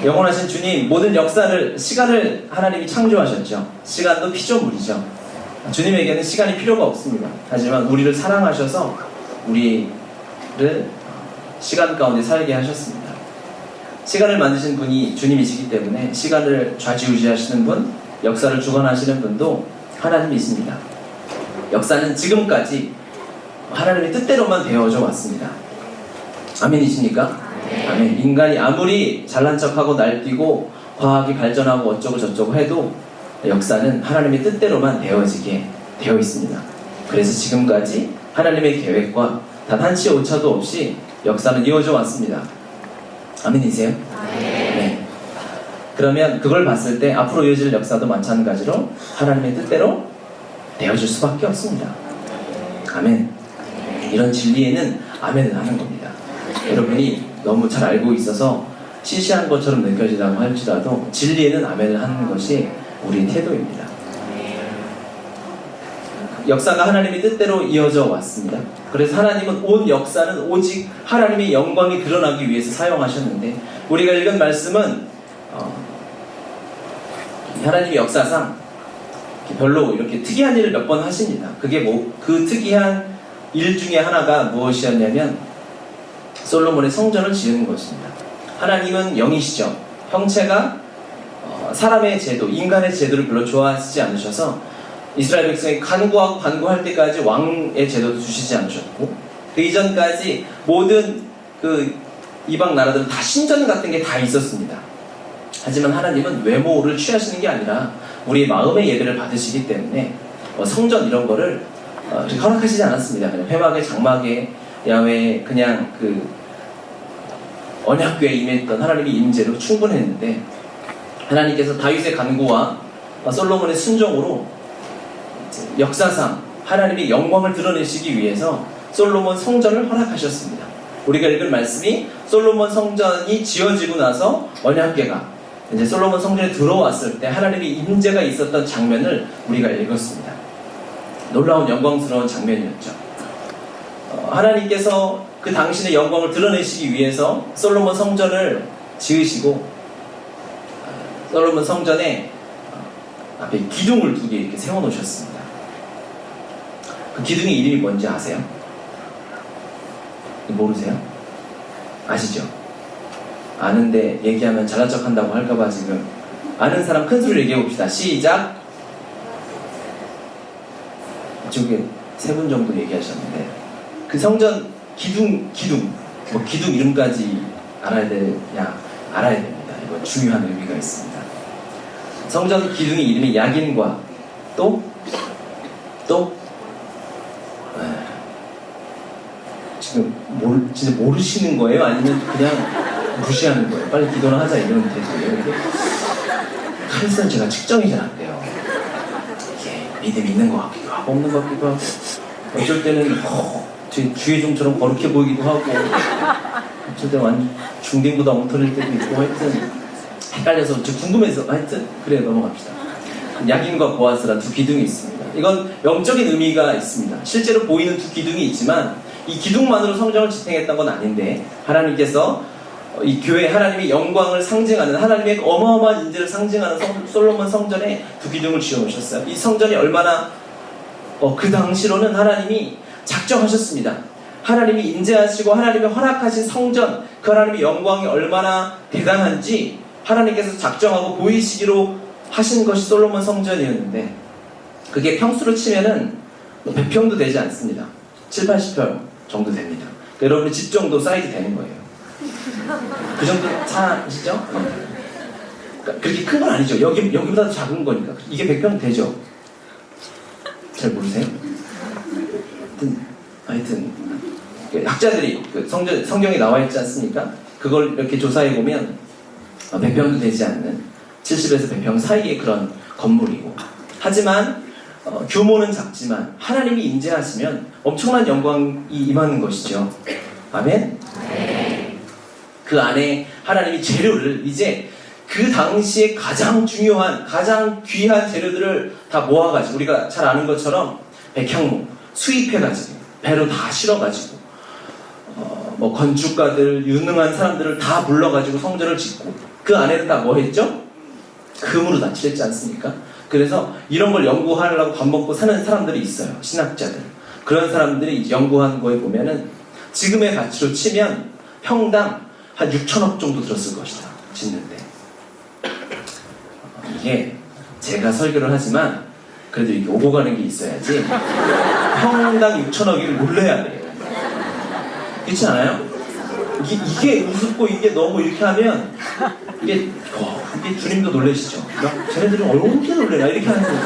영원하신 주님, 모든 역사를, 시간을 하나님이 창조하셨죠. 시간도 피조물이죠. 주님에게는 시간이 필요가 없습니다. 하지만 우리를 사랑하셔서 우리를 시간 가운데 살게 하셨습니다. 시간을 만드신 분이 주님이시기 때문에 시간을 좌지우지하시는 분, 역사를 주관하시는 분도 하나님이십니다. 역사는 지금까지 하나님의 뜻대로만 되어져 왔습니다. 아멘이십니까? 아멘. 인간이 아무리 잘난 척하고 날뛰고 과학이 발전하고 어쩌고 저쩌고 해도 역사는 하나님의 뜻대로만 되어지게 되어 있습니다. 그래서 지금까지 하나님의 계획과 단 한치의 오차도 없이 역사는 이어져 왔습니다. 아멘이세요? 네. 그러면 그걸 봤을 때 앞으로 이어질 역사도 마찬가지로 하나님의 뜻대로 되어질 수밖에 없습니다. 아멘. 이런 진리에는 아멘을 하는 겁니다. 여러분이 너무 잘 알고 있어서 시시한 것처럼 느껴지다고 할지라도 진리에는 아멘을 하는 것이 우리의 태도입니다. 역사가 하나님의 뜻대로 이어져 왔습니다. 그래서 하나님은 온 역사는 오직 하나님의 영광이 드러나기 위해서 사용하셨는데, 우리가 읽은 말씀은 하나님의 역사상 별로 이렇게 특이한 일을 몇 번 하십니다. 그게 그 특이한 일 중에 하나가 무엇이었냐면 솔로몬의 성전을 지은 것입니다. 하나님은 영이시죠. 형체가 사람의 제도, 인간의 제도를 별로 좋아하시지 않으셔서 이스라엘 백성이 간구하고 간구할 때까지 왕의 제도도 주시지 않으셨고, 그 이전까지 모든 그 이방 나라들은 다 신전 같은 게 다 있었습니다. 하지만 하나님은 외모를 취하시는 게 아니라 우리의 마음의 예배를 받으시기 때문에 성전 이런 거를 허락하시지 않았습니다. 그냥 회막에 장막에 야외 그냥 그 언약궤에 임했던 하나님의 임재로 충분했는데, 하나님께서 다윗의 간구와 솔로몬의 순종으로 역사상 하나님의 영광을 드러내시기 위해서 솔로몬 성전을 허락하셨습니다. 우리가 읽을 말씀이 솔로몬 성전이 지어지고 나서 언약궤가 이제 솔로몬 성전에 들어왔을 때 하나님의 임재가 있었던 장면을 우리가 읽었습니다. 놀라운 영광스러운 장면이었죠. 하나님께서 그 당신의 영광을 드러내시기 위해서 솔로몬 성전을 지으시고, 솔로몬 성전에 앞에 기둥을 2개 이렇게 세워놓으셨습니다. 그 기둥의 이름이 뭔지 아세요? 모르세요? 아시죠? 아는데 얘기하면 잘난 척 한다고 할까봐 지금 아는 사람 큰 소리로 얘기해 봅시다. 시작! 이쪽에 3분 정도 얘기하셨는데, 그 성전 기둥 이름까지 알아야 됩니다. 이거 중요한 의미가 있습니다. 성전 기둥의 이름이 야긴과 또 지금 진짜 모르시는 거예요? 아니면 그냥 무시하는 거예요? 빨리 기도를 하자 이러면 되고요. 칼은 제가 측정이 잘 안 돼요. 이게 믿음이 있는 것 같기도 하고 없는 것 같기도 하고, 어쩔 때는 주의 종처럼 거룩해 보이기도 하고, 어쩔 때는 완전 중딩보다 엉터릴 때도 있고, 하여튼 헷갈려서 궁금해서 하여튼 그래 넘어갑시다. 야긴과 보아스란 2 기둥이 있습니다. 이건 영적인 의미가 있습니다. 실제로 보이는 2 기둥이 있지만 이 기둥만으로 성전을 지탱했던 건 아닌데, 하나님께서 이 교회 하나님의 영광을 상징하는, 하나님의 어마어마한 인재를 상징하는 솔로몬 성전에 2 기둥을 지어놓으셨어요. 이 성전이 얼마나 그 당시로는 하나님이 작정하셨습니다. 하나님이 인재하시고 하나님이 허락하신 성전, 그 하나님의 영광이 얼마나 대단한지 하나님께서 작정하고 보이시기로 하신 것이 솔로몬 성전이었는데, 그게 평수로 치면은 100평도 되지 않습니다. 7, 80평 정도 됩니다. 그러니까 여러분의 집 정도 사이즈 되는 거예요. 그 정도 차시죠? 그러니까 그렇게 큰 건 아니죠. 여기보다 작은 거니까. 이게 100평 되죠? 잘 모르세요? 하여튼 학자들이 성경에 나와 있지 않습니까? 그걸 이렇게 조사해 보면 100평도 되지 않는 70에서 100평 사이의 그런 건물이고, 하지만 규모는 작지만 하나님이 임재하시면 엄청난 영광이 임하는 것이죠. 아멘? 그 안에 하나님이 재료를, 이제 그 당시에 가장 중요한, 가장 귀한 재료들을 다 모아가지고, 우리가 잘 아는 것처럼 백향목 수입해가지고 배로 다 실어가지고 건축가들, 유능한 사람들을 다 불러가지고 성전을 짓고, 그 안에는 다 뭐 했죠? 금으로 다 칠했지 않습니까? 그래서 이런 걸 연구하려고 밥 먹고 사는 사람들이 있어요. 신학자들. 그런 사람들이 연구한 거에 보면은 지금의 가치로 치면 평당 한 6천억 정도 들었을 것이다. 짓는데. 이게 제가 설교를 하지만 그래도 이렇게 오고 가는 게 있어야지 평당 6천억이면 놀래야 돼요. 그렇지 않아요? 이게 우습고 이게 너무 이렇게 하면 이게 주님도 놀라시죠. 쟤네들은 어떻게 놀래나 이렇게 하는 거죠.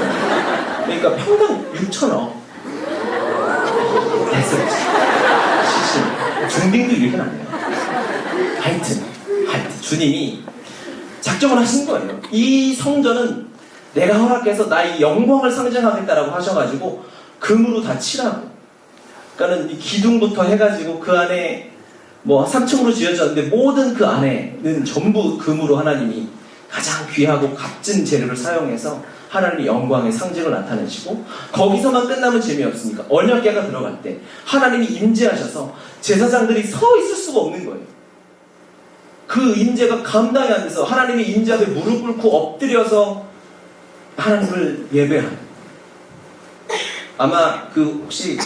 그러니까 평당 6천억 됐어. 중딩도 이렇게는 안 해요. 하여튼 주님이 작정을 하신 거예요. 이 성전은 내가 허락해서 나의 영광을 상징하겠다라고 하셔가지고 금으로 다 칠하고, 그러니까는 이 기둥부터 해가지고 그 안에 뭐 3층으로 지어졌는데 모든 그 안에는 전부 금으로 하나님이 가장 귀하고 값진 재료를 사용해서 하나님의 영광의 상징을 나타내시고, 거기서만 끝나면 재미없으니까 언약궤가 들어갈 때 하나님이 임재하셔서 제사장들이 서 있을 수가 없는 거예요. 그 임재가 감당이 안 돼서 하나님의 임재 앞에 무릎 꿇고 엎드려서 하나님을 예배하는. 아마 그 혹시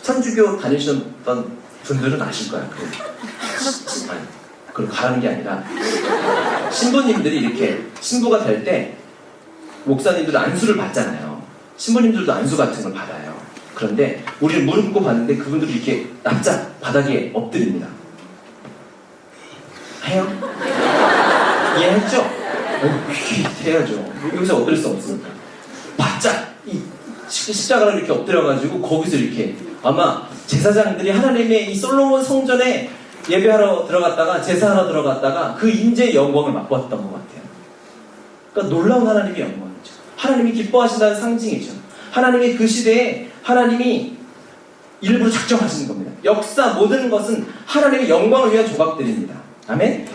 천주교 다니셨던 분들은 아실 거예요. 그걸 가라는 게 아니라 신부님들이 이렇게 신부가 될 때 목사님들도 안수를 받잖아요. 신부님들도 안수 같은 걸 받아요. 그런데 우리는 무릎 꿇고 받는데 그분들이 이렇게 납작 바닥에 엎드립니다. 해요? 이해했죠? 해야죠. 여기서 엎드릴 수 없으니까. 바짝 이 십자가를 이렇게 엎드려가지고 거기서 이렇게, 아마 제사장들이 하나님의 이 솔로몬 성전에 예배하러 들어갔다가 제사하러 들어갔다가 그 임재의 영광을 맛보았던 것 같아요. 그러니까 놀라운 하나님의 영광이죠. 하나님이 기뻐하신다는 상징이죠. 하나님의 그 시대에 하나님이 일부러 작정하시는 겁니다. 역사 모든 것은 하나님의 영광을 위한 조각들입니다. 아멘?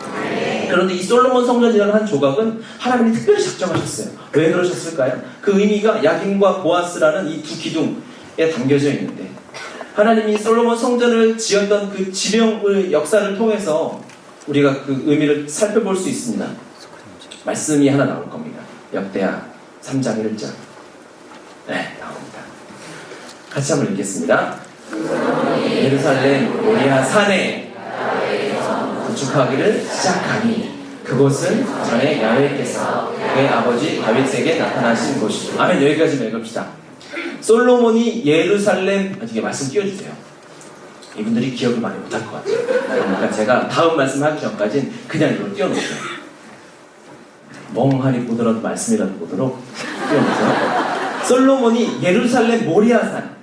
그런데 이 솔로몬 성전이라는 한 조각은 하나님이 특별히 작정하셨어요. 왜 그러셨을까요? 그 의미가 야긴과 보아스라는 이 두 기둥에 담겨져 있는데, 하나님이 솔로몬 성전을 지었던 그 지명의 역사를 통해서 우리가 그 의미를 살펴볼 수 있습니다. 말씀이 하나 나올 겁니다. 역대하 3장 1절. 네, 나옵니다. 같이 한번 읽겠습니다. 예루살렘 모리아 산에 구축하기를 시작하니 그곳은 전에 야훼께서 그의 아버지 다윗에게 나타나신 곳이죠. 아멘. 여기까지 읽읍시다. 솔로몬이 예루살렘, 이게 말씀 띄워주세요. 이분들이 기억을 많이 못할 것 같아요. 그러니까 제가 다음 말씀 하기 전까지는 그냥 이걸 띄워놓으세요. 멍하니 보더라도 말씀이라도 보도록 띄워놓으세요. 솔로몬이 예루살렘 모리아산,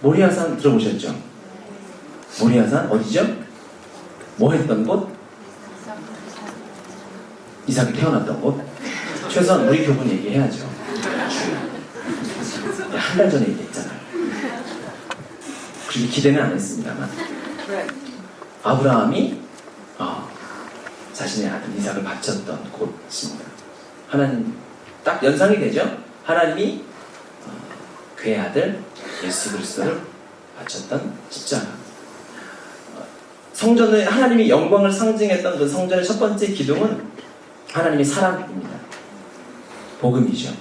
모리아산 들어보셨죠? 모리아산 어디죠? 뭐 했던 곳? 이삭이 태어났던 곳? 최소한 우리 교분 얘기해야죠. 한 달 전에 얘기했잖아요. 그리고 기대는 안 했습니다만, 아브라함이 자신의 아들 이삭을 바쳤던 곳입니다. 하나님 딱 연상이 되죠? 하나님이 그의 아들 예수 그리스도를 바쳤던 십자가. 성전의 하나님이 영광을 상징했던 그 성전의 첫 번째 기둥은 하나님의 사랑입니다. 복음이죠.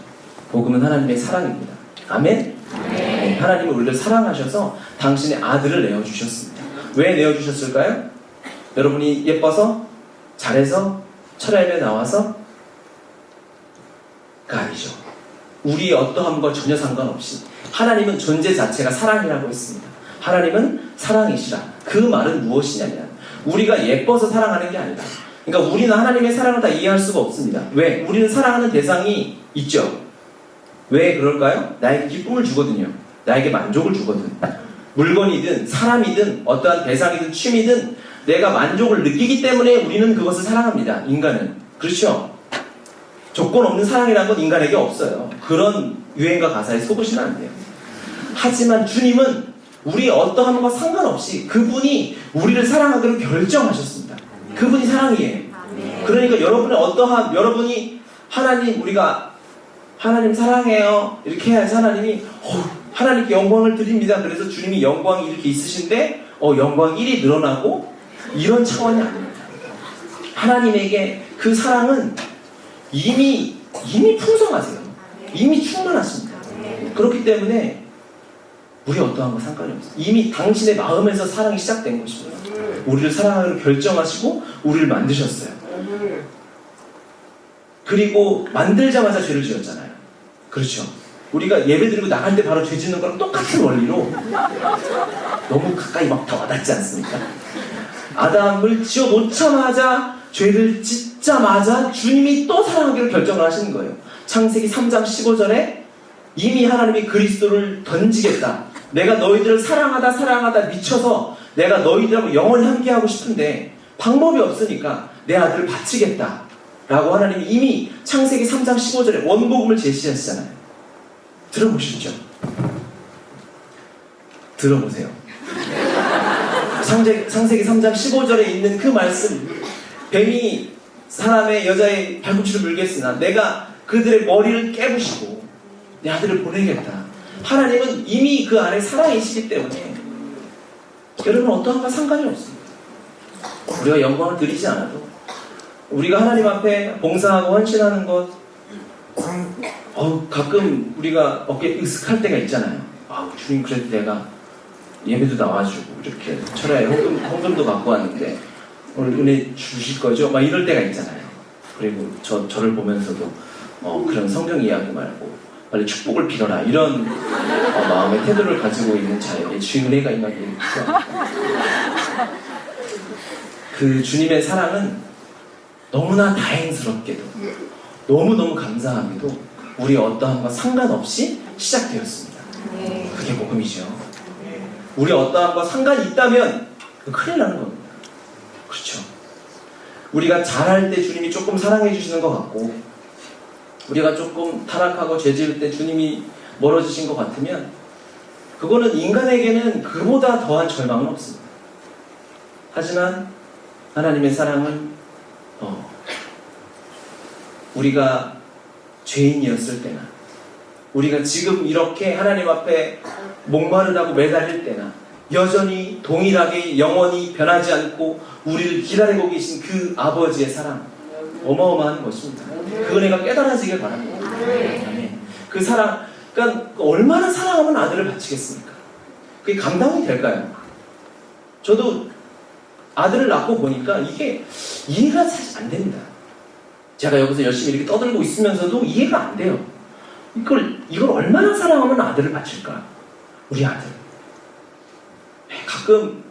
복음은 하나님의 사랑입니다. 아멘? 네. 하나님이 우리를 사랑하셔서 당신의 아들을 내어주셨습니다. 왜 내어주셨을까요? 여러분이 예뻐서? 잘해서? 철야에 나와서? 가 아니죠. 우리의 어떠함과 전혀 상관없이 하나님은 존재 자체가 사랑이라고 했습니다. 하나님은 사랑이시라. 그 말은 무엇이냐면, 우리가 예뻐서 사랑하는 게 아니라, 그러니까 우리는 하나님의 사랑을 다 이해할 수가 없습니다. 왜? 우리는 사랑하는 대상이 있죠. 왜 그럴까요? 나에게 기쁨을 주거든요. 나에게 만족을 주거든. 물건이든 사람이든 어떠한 대상이든 취미든 내가 만족을 느끼기 때문에 우리는 그것을 사랑합니다. 인간은. 그렇죠? 조건 없는 사랑이라는 건 인간에게 없어요. 그런 유행과 가사에 속으시면 안 돼요. 하지만 주님은 우리 어떠함과 상관없이 그분이 우리를 사랑하기로 결정하셨습니다. 그분이 사랑이에요. 그러니까 여러분의 어떠함, 여러분이 하나님, 우리가 하나님 사랑해요 이렇게 해야지 하나님이 하나님께 영광을 드립니다. 그래서 주님이 영광이 이렇게 있으신데 영광 1이 늘어나고 이런 차원이 아닙니다. 하나님에게 그 사랑은 이미 풍성하세요. 이미 충만하십니다. 그렇기 때문에 우리 어떠한 거 상관이 없어요. 이미 당신의 마음에서 사랑이 시작된 것이고요. 우리를 사랑하기로 결정하시고 우리를 만드셨어요. 그리고 만들자마자 죄를 지었잖아요. 그렇죠. 우리가 예배드리고 나갈 때 바로 죄 짓는 거랑 똑같은 원리로 너무 가까이 막 더 와닿지 않습니까? 아담을 지어 놓자마자 죄를 짓자마자 주님이 또 사랑하기로 결정을 하시는 거예요. 창세기 3장 15절에 이미 하나님이 그리스도를 던지겠다. 내가 너희들을 사랑하다 미쳐서 내가 너희들하고 영원히 함께하고 싶은데 방법이 없으니까 내 아들을 바치겠다 라고 하나님이 이미 창세기 3장 15절에 원복음을 제시하시잖아요. 들어보시죠. 들어보세요. 창세기 3장 15절에 있는 그 말씀, 뱀이 사람의 여자의 발꿈치를 물겠으나 내가 그들의 머리를 깨부시고 내 아들을 보내겠다. 하나님은 이미 그 안에 사랑이시기 때문에 여러분 어떠한가 상관이 없습니다. 우리가 영광을 드리지 않아도 우리가 하나님 앞에 봉사하고 헌신하는 것 가끔 우리가 어깨 으슥할 때가 있잖아요. 주님 그래도 내가 예배도 나와주고 이렇게 철야에 헌금도 갖고 왔는데 오늘 은혜 주실 거죠? 막 이럴 때가 있잖아요. 그리고 저를 보면서도 그런 성경 이야기 말고 빨리 축복을 빌어라 이런 마음의 태도를 가지고 있는 자에게 주의 은혜가 임하게 그 주님의 사랑은 너무나 다행스럽게도 너무너무 감사하게도 우리 어떠함과 상관없이 시작되었습니다. 그게 복음이죠. 우리 어떠함과 상관이 있다면 큰일 나는 겁니다. 그렇죠. 우리가 잘할 때 주님이 조금 사랑해 주시는 것 같고 우리가 조금 타락하고 죄 지을 때 주님이 멀어지신 것 같으면 그거는 인간에게는 그보다 더한 절망은 없습니다. 하지만 하나님의 사랑은 우리가 죄인이었을 때나 우리가 지금 이렇게 하나님 앞에 목마르다고 매달릴 때나 여전히 동일하게 영원히 변하지 않고 우리를 기다리고 계신 그 아버지의 사랑 어마어마한 것입니다. 그 은혜가 깨달아지길 바랍니다. 아멘. 그 사랑, 그러니까 얼마나 사랑하면 아들을 바치겠습니까? 그게 감당이 될까요? 저도 아들을 낳고 보니까 이게 이해가 사실 안 됩니다. 제가 여기서 열심히 이렇게 떠들고 있으면서도 이해가 안 돼요. 이걸 얼마나 사랑하면 아들을 바칠까? 우리 아들. 가끔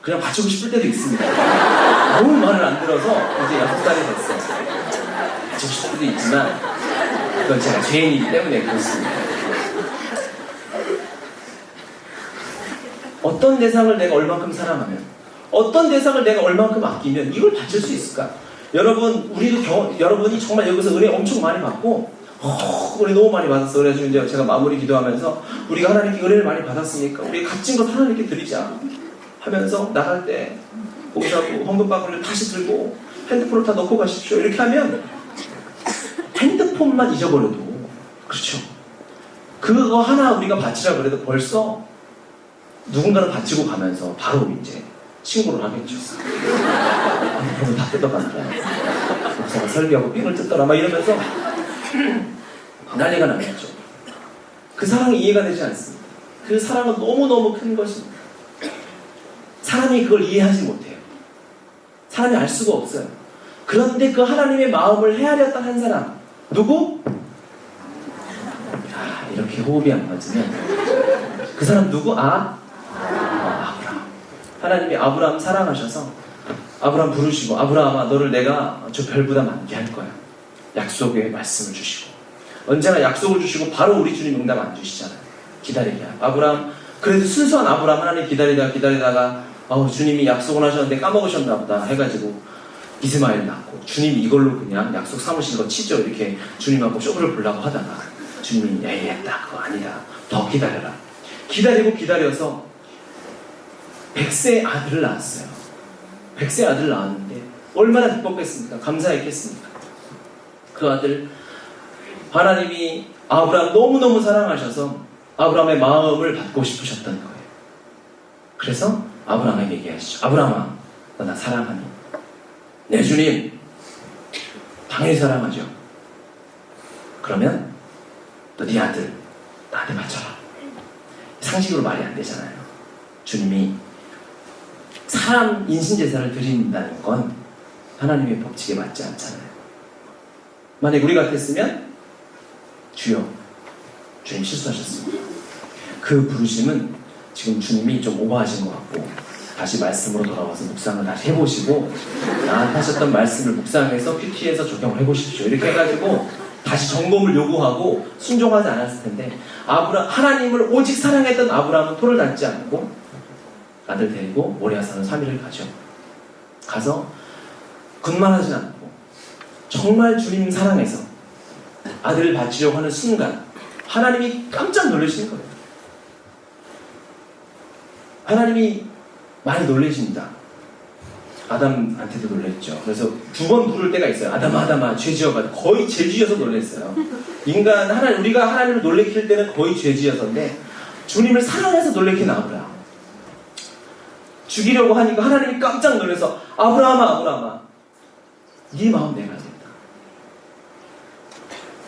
그냥 바치고 싶을 때도 있습니다. 너무 말을 안 들어서 이제 6살이 됐어요. 바치고 싶을 때도 있지만 그건 제가 죄인이기 때문에 그렇습니다. 어떤 대상을 내가 얼만큼 사랑하면 어떤 대상을 내가 얼만큼 아끼면 이걸 바칠 수 있을까? 여러분, 여러분이 정말 여기서 은혜 엄청 많이 받고 은혜 너무 많이 받았어. 그래가지고 이제 제가 마무리 기도하면서 우리가 하나님께 은혜를 많이 받았으니까 우리 값진 것 하나님께 드리자 하면서 나갈 때 봉사하고 헌금바구니를 다시 들고 핸드폰을 다 넣고 가십시오 이렇게 하면 핸드폰만 잊어버려도 그렇죠. 그거 하나 우리가 바치라 그래도 벌써 누군가는 바치고 가면서 바로 이제 신고를 하겠죠. 핸드폰을 다 뜯어간다. 목사가 설교하고 삥을 뜯더라 막 이러면서 난리가 나겠죠. 그 사랑이 이해가 되지 않습니다. 그 사랑은 너무너무 큰 것입니다. 사람이 그걸 이해하지 못해요. 사람이 알 수가 없어요. 그런데 그 하나님의 마음을 헤아렸던 한 사람 누구? 이렇게 호흡이 안 맞으면 그 사람 누구? 아브라함. 하나님이 아브라함 사랑하셔서 아브라함 부르시고 아브라함아 너를 내가 저 별보다 많게 할 거야. 약속의 말씀을 주시고 언제나 약속을 주시고 바로 우리 주님 응답 안 주시잖아요. 기다리게. 아브라함 그래도 순수한 아브라함 하나님 기다리다가 주님이 약속을 하셨는데 까먹으셨나 보다 해가지고 이스마엘 낳고 주님이 이걸로 그냥 약속 삼으신 거 치죠. 이렇게 주님하고 쇼를 보려고 하다가 주님이 했다 그거 아니다. 더 기다려라. 기다리고 기다려서 100세 아들을 낳았어요. 100세 아들을 낳았는데 얼마나 기뻤겠습니까? 감사했겠습니까? 그 아들 하나님이 아브라함 너무너무 사랑하셔서 아브라함의 마음을 받고 싶으셨던 거예요. 그래서 아브라함에게 얘기하시죠. 아브라함아 너 나 사랑하니? 네 주님 당연히 사랑하죠. 그러면 또 네 아들 나한테 바쳐라. 상식으로 말이 안 되잖아요. 주님이 사람 인신제사를 드린다는 건 하나님의 법칙에 맞지 않잖아요. 만약 우리 같았으면 주여 주님 실수하셨습니다. 그 부르심은 지금 주님이 좀 오버하신 것 같고 다시 말씀으로 돌아와서 묵상을 다시 해보시고 나한테 하셨던 말씀을 묵상해서 큐티에서 적용을 해보십시오. 이렇게 해가지고 다시 점검을 요구하고 순종하지 않았을 텐데 하나님을 오직 사랑했던 아브라함은 토를 닿지 않고 아들 데리고 모리아산으로 3일을 가죠. 가서 군말하지 않고 정말 주님 사랑해서 아들을 바치려고 하는 순간 하나님이 깜짝 놀라시는 거예요. 하나님이 많이 놀라십니다. 아담한테도 놀랬죠. 그래서 2번 부를 때가 있어요. 아담아 죄지어가지고 거의 죄지어서 놀랬어요. 우리가 하나님을 놀래킬 때는 거의 죄지어서인데 주님을 사랑해서 놀래킨 아브라함. 죽이려고 하니까 하나님이 깜짝 놀라서 아브라함아 네 마음 내가 알겠다.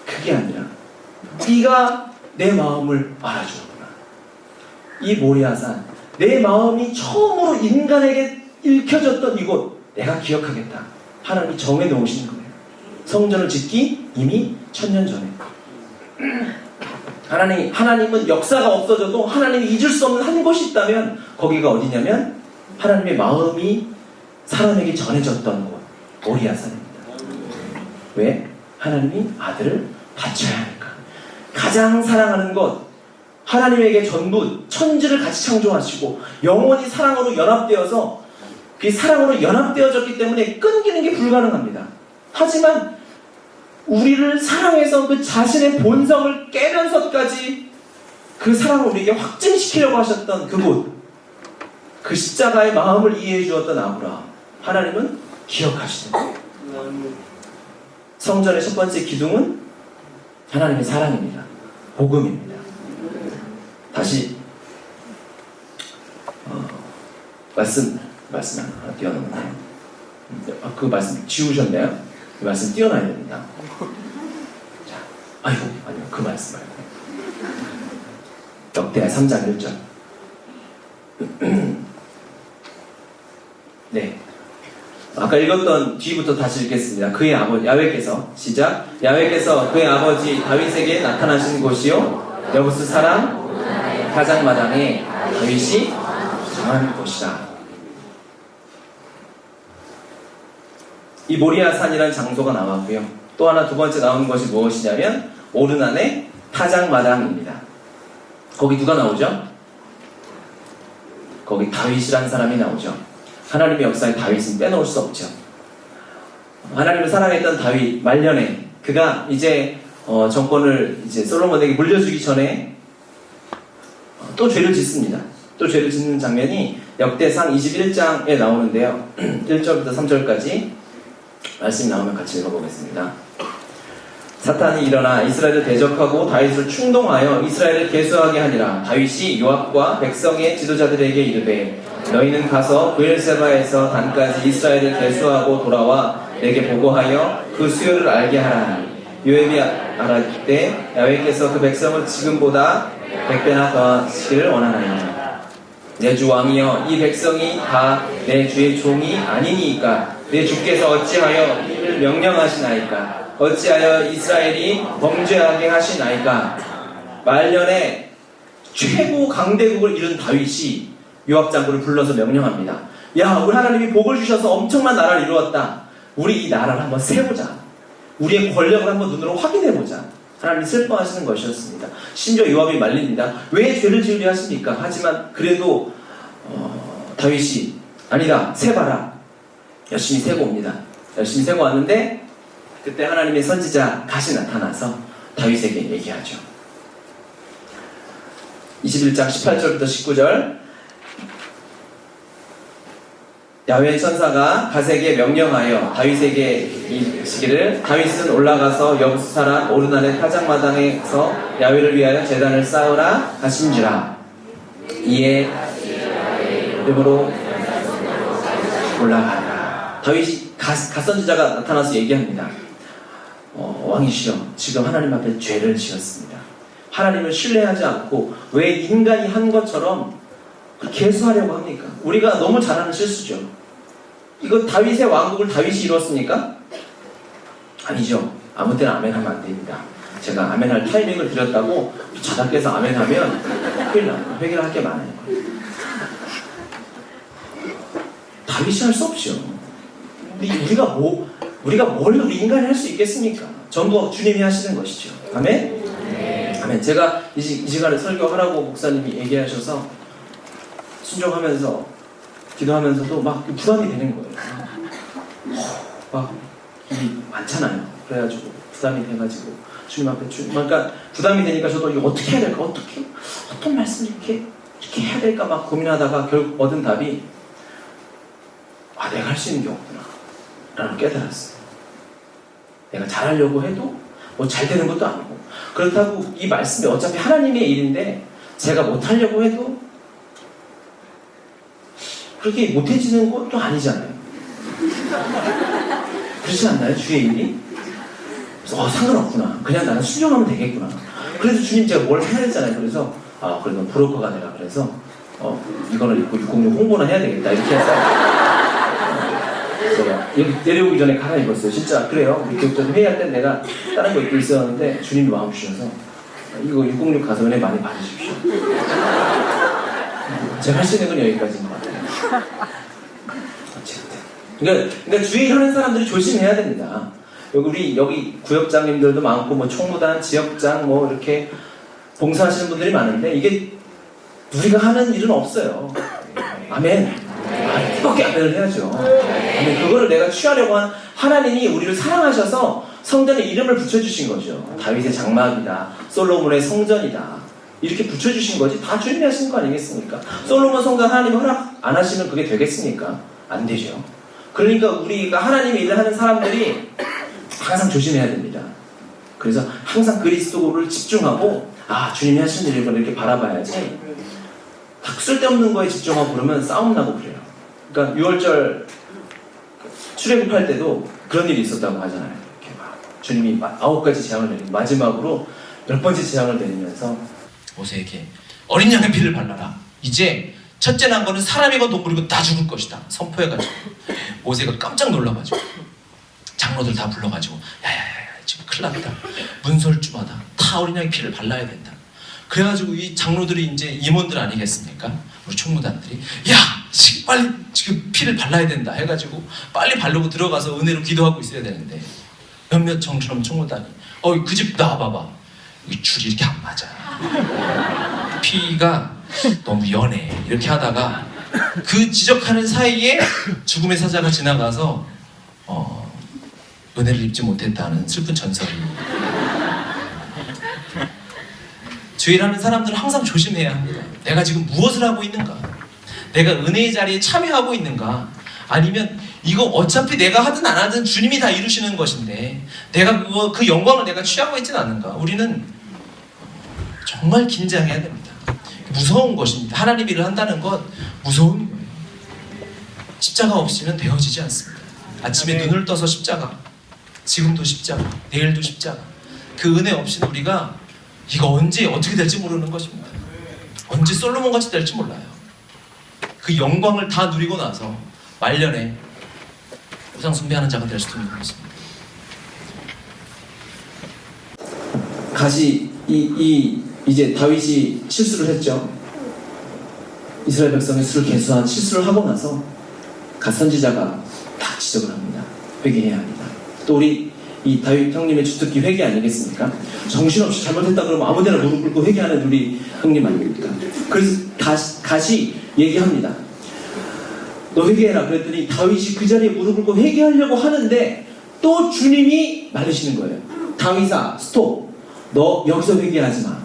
그게 아니라 네가 내 마음을 알아주는구나. 이 모리아산 내 마음이 처음으로 인간에게 읽혀졌던 이곳 내가 기억하겠다. 하나님이 정해놓으시는 거예요. 성전을 짓기 이미 1000년 전에. 하나님은 역사가 없어져도 하나님이 잊을 수 없는 한 곳이 있다면 거기가 어디냐면 하나님의 마음이 사람에게 전해졌던 곳 모리아산입니다. 왜? 하나님이 아들을 바쳐야 하니까. 가장 사랑하는 것 하나님에게 전부 천지를 같이 창조하시고 영원히 사랑으로 연합되어서 그 사랑으로 연합되어졌기 때문에 끊기는 게 불가능합니다. 하지만 우리를 사랑해서 그 자신의 본성을 깨면서까지 그 사랑을 우리에게 확증시키려고 하셨던 그곳, 그 십자가의 마음을 이해해 주었던 아브라함, 하나님은 기억하시는 거예요. 성전의 첫 번째 기둥은 하나님의 사랑입니다. 복음입니다. 다시 말씀 하나 띄워놓나요? 그 말씀 지우셨나요? 그 말씀 띄워놔야 됩니다. 자, 아니요, 그 말씀 말고 역대하 3장 1절. 네, 아까 읽었던 뒤부터 다시 읽겠습니다. 그의 아버지 야훼께서 시작. 야훼께서 그의 아버지 다윗에게 나타나신 곳이요 여부스 사람 타작마당에 다윗이 정한 곳이다. 이 모리아산이라는 장소가 나왔고요. 또 하나 두 번째 나온 것이 무엇이냐면 오르난의 타작마당입니다. 거기 누가 나오죠? 거기 다윗이라는 사람이 나오죠. 하나님의 역사에 다윗은 빼놓을 수 없죠. 하나님을 사랑했던 다윗 말년에 그가 이제 정권을 이제 솔로몬에게 물려주기 전에 또 죄를 짓습니다. 또 죄를 짓는 장면이 역대상 21장에 나오는데요. 1절부터 3절까지 말씀이 나오면 같이 읽어보겠습니다. 사탄이 일어나 이스라엘을 대적하고 다윗을 충동하여 이스라엘을 계수하게 하니라. 다윗이 요압과 백성의 지도자들에게 이르되 너희는 가서 브엘세바에서 단까지 이스라엘을 계수하고 돌아와 내게 보고하여 그 수요를 알게 하라니. 요압이 알았을 때 야훼께서 그 백성을 지금보다 100배나 더하시기를 원하나이다. 내 주 왕이여 이 백성이 다 내 주의 종이 아니니까 내 주께서 어찌하여 이를 명령하시나이까? 어찌하여 이스라엘이 범죄하게 하시나이까? 말년에 최고 강대국을 이룬 다윗이 요압 장군을 불러서 명령합니다. 야, 우리 하나님이 복을 주셔서 엄청난 나라를 이루었다. 우리 이 나라를 한번 세보자. 우리의 권력을 한번 눈으로 확인해보자. 하나님이 슬퍼하시는 것이었습니다. 심지어 요압이 말립니다. 왜 죄를 지으려 하십니까? 하지만 그래도 다윗이 아니다, 세봐라. 열심히 세고 옵니다. 열심히 세고 왔는데 그때 하나님의 선지자 갓이 나타나서 다윗에게 얘기하죠. 21장 18절부터 19절. 야훼 천사가 갓에게 명령하여 다윗에게 이르시기를 다윗은 올라가서 여부스 사람 오르난의 타작마당에서 야훼를 위하여 제단을 쌓으라 하신지라. 이에 이름으로 올라가라. 다윗이 갓선지자가 나타나서 얘기합니다. 왕이시여, 지금 하나님 앞에 죄를 지었습니다. 하나님을 신뢰하지 않고 왜 인간이 한 것처럼 개수하려고 합니까? 우리가 너무 잘하는 실수죠. 이거 다윗의 왕국을 다윗이 이뤘습니까? 아니죠. 아무 때나 아멘하면 안 됩니다. 제가 아멘할 타이밍을 드렸다고 자다께서 아멘하면 큰일 나요. 회개를 할 게 많아요. 다윗이 할 수 없죠. 우리가 뭘 우리 인간이 할 수 있겠습니까? 전부 주님이 하시는 것이죠. 아멘? 아멘. 제가 이 시간에 설교하라고 목사님이 얘기하셔서 순종하면서 기도하면서도 막 부담이 되는 거예요. 막 일이 많잖아요. 그래가지고 부담이 돼가지고 주님 앞에 그러니까 부담이 되니까 저도 이거 어떻게 해야 될까? 어떤 말씀 이렇게 해야 될까? 막 고민하다가 결국 얻은 답이 내가 할 수 있는 게 없구나 라고 깨달았어요. 내가 잘하려고 해도 뭐 잘 되는 것도 아니고, 그렇다고 이 말씀이 어차피 하나님의 일인데 제가 못하려고 해도 그렇게 못해지는 것도 아니잖아요. 그렇지 않나요? 주의 일이? 그래서 상관없구나. 그냥 나는 순종하면 되겠구나. 그래서 주님 제가 뭘 해야 되잖아요. 그래서 그래도 브로커가 내가 그래서 이거는 입고 606 홍보나 해야 되겠다 이렇게 해서 제가 여기 내려오기 전에 갈아입었어요. 진짜 그래요. 우리 교육전 회의할 때 내가 다른 거 입고 있었는데 주님이 마음 주셔서 이거 606 가서 은혜 많이 받으십시오. 제가 할 수 있는 건 여기까지인 것 같아요. 어쨌든 그러니까 주의 하는 사람들이 조심해야 됩니다. 여기 구역장님들도 많고 뭐 총무단, 지역장 뭐 이렇게 봉사하시는 분들이 많은데 이게 우리가 하는 일은 없어요. 아멘. 뜨겁게 아멘을 해야죠. 아멘. 그거를 내가 취하려고 한 하나님이 우리를 사랑하셔서 성전에 이름을 붙여주신 거죠. 다윗의 장막이다, 솔로몬의 성전이다 이렇게 붙여주신 거지 다 주님이 하신 거 아니겠습니까? 솔로몬 성전 하나님이 허락 안 하시면 그게 되겠습니까? 안 되죠. 그러니까 우리가 하나님의 일을 하는 사람들이 항상 조심해야 됩니다. 그래서 항상 그리스도를 집중하고 주님이 하시는 일을 이렇게 바라봐야지 쓸데없는 거에 집중하고 그러면 싸움 나고 그래요. 그러니까 6월절 출애굽할 때도 그런 일이 있었다고 하잖아요. 이렇게 막 주님이 9가지 재앙을 내리고 마지막으로 10번째 재앙을 내리면서 모세에게 어린 양의 피를 발라라. 이제 첫째 난 거는 사람이건 동물이건 다 죽을 것이다. 선포해가지고 모세가 깜짝 놀라가지고 장로들 다 불러가지고 야야야 지금 큰일 났다. 문설주마다 다 어린 양의 피를 발라야 된다. 그래가지고 이 장로들이 이제 임원들 아니겠습니까? 우리 총무단들이 빨리 지금 피를 발라야 된다 해가지고 빨리 바르고 들어가서 은혜로 기도하고 있어야 되는데 몇몇 정처럼 총무단이 그 집 나와봐봐. 이 줄이 이렇게 안 맞아. 피가 너무 연해. 이렇게 하다가 그 지적하는 사이에 죽음의 사자가 지나가서 은혜를 입지 못했다는 슬픈 전설이. 주일하는 사람들은 항상 조심해야 합니다. 내가 지금 무엇을 하고 있는가? 내가 은혜의 자리에 참여하고 있는가? 아니면 이거 어차피 내가 하든 안 하든 주님이 다 이루시는 것인데 내가 그 영광을 내가 취하고 있지는 않은가? 우리는 정말 긴장해야 됩니다. 무서운 것입니다. 하나님 일을 한다는 것 무서운 거예요. 십자가 없이는 되어지지 않습니다. 아침에 눈을 떠서 십자가, 지금도 십자가, 내일도 십자가. 그 은혜 없이는 우리가 이거 언제 어떻게 될지 모르는 것입니다. 언제 솔로몬 같이 될지 몰라요. 그 영광을 다 누리고 나서 말년에 우상 숭배하는 자가 될 수도 있는 것입니다. 이제 다윗이 실수를 했죠. 이스라엘 백성의 수를 계수한 실수를 하고 나서 갓선지자가 딱 지적을 합니다. 회개해야 합니다. 또 우리 이 다윗 형님의 주특기 회개 아니겠습니까? 정신없이 잘못했다 그러면 아무데나 무릎 꿇고 회개하는 우리 형님 아닙니까? 그래서 다시 얘기합니다. 너 회개해라. 그랬더니 다윗이 그 자리에 무릎 꿇고 회개하려고 하는데 또 주님이 말리시는 거예요. 다윗아, 스톱. 너 여기서 회개하지 마.